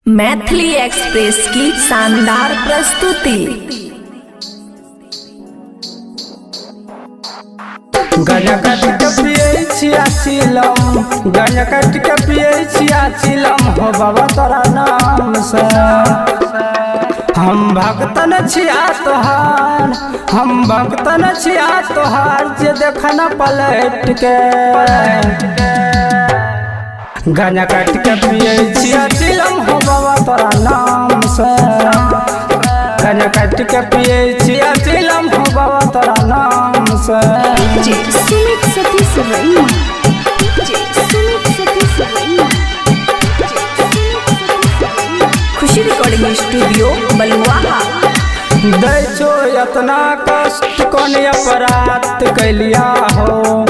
Maithili express की शानदार प्रस्तुति। गाना काट के पिए छिया चिलम, गाना काट के पिए छिया चिलम हो बाबा तोरा नाम से। हम भक्तन छिया तोहार, हम भक्तन छिया तोहार, जे देखना पलट के। गाना काट के पिए छिया चिलम हो बाबा तोरा नाम से। गाना काट के पिए छिया चिलम हो बाबा तोरा नाम से। सुमित सतीश रैया, सुमित सतीश रैया, खुशी रिकॉर्डिंग स्टूडियो बलुआहा। दै छो इतना कष्ट कौन अपराध कैलिया हो,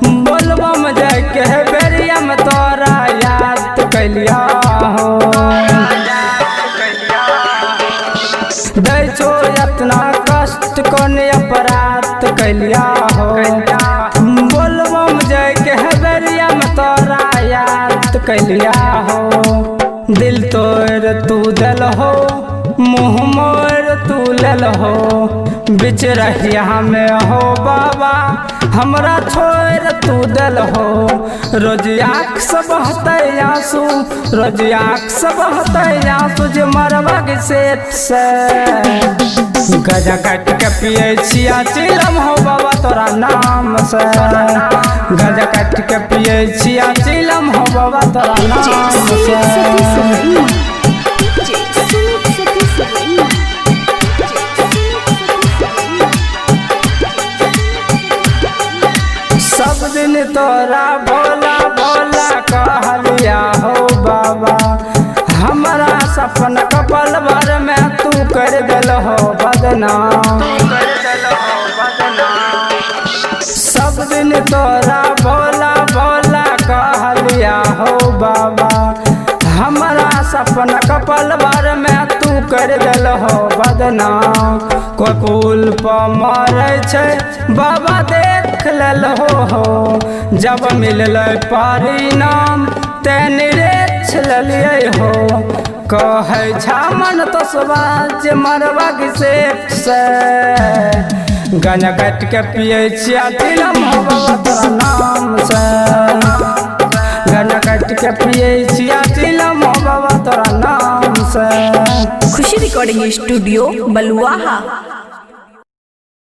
बोलबा में जाए के बेरिया में तोरा याद कैलिया हो। दै छो इतना कष्ट कौन अपराध कैलिया हो, बोलबा में जाए के बेरिया में तोरा याद कैलिया हो। दिल तोड़ तू दिल हो, मुँह मोर तू लेल हो, बिच रहिया में हो बाबा हमरा छोड़ तू दिल हो। रोज आँख से बहते आंसू, रोज आँख से बहते आंसू, जे मरबा के सेठ से। गजा काट के पिए छिया चिलम हो बाबा तोरा नाम से। गजा काट के पिए छिया चिलम हो बाबा तोरा नाम से। सब दिन तोरा भोला भोला कहलिया हो बाबा, हमारा सपना कपल भर में तू कर दिल हो बदनाम। सब दिन तोरा भोला भोला कहलिया हो बाबा, हमारा सपना कपल भर में तू कर दिल हो बदनाम। कोई पुल पर मरे छे बाबा देख लेल हो, जब मिलल परिणाम तेन रेछ लिये हो। कहे छा मन तो सबाज मरबा के सेठ से। गाना काट के पिए छिया चिलम हो बाबा तोरा नाम से। गाना काट के पिए छिया चिलम हो बाबा तोरा नाम से। खुशी रिकॉर्डिंग स्टूडियो बलुआहा।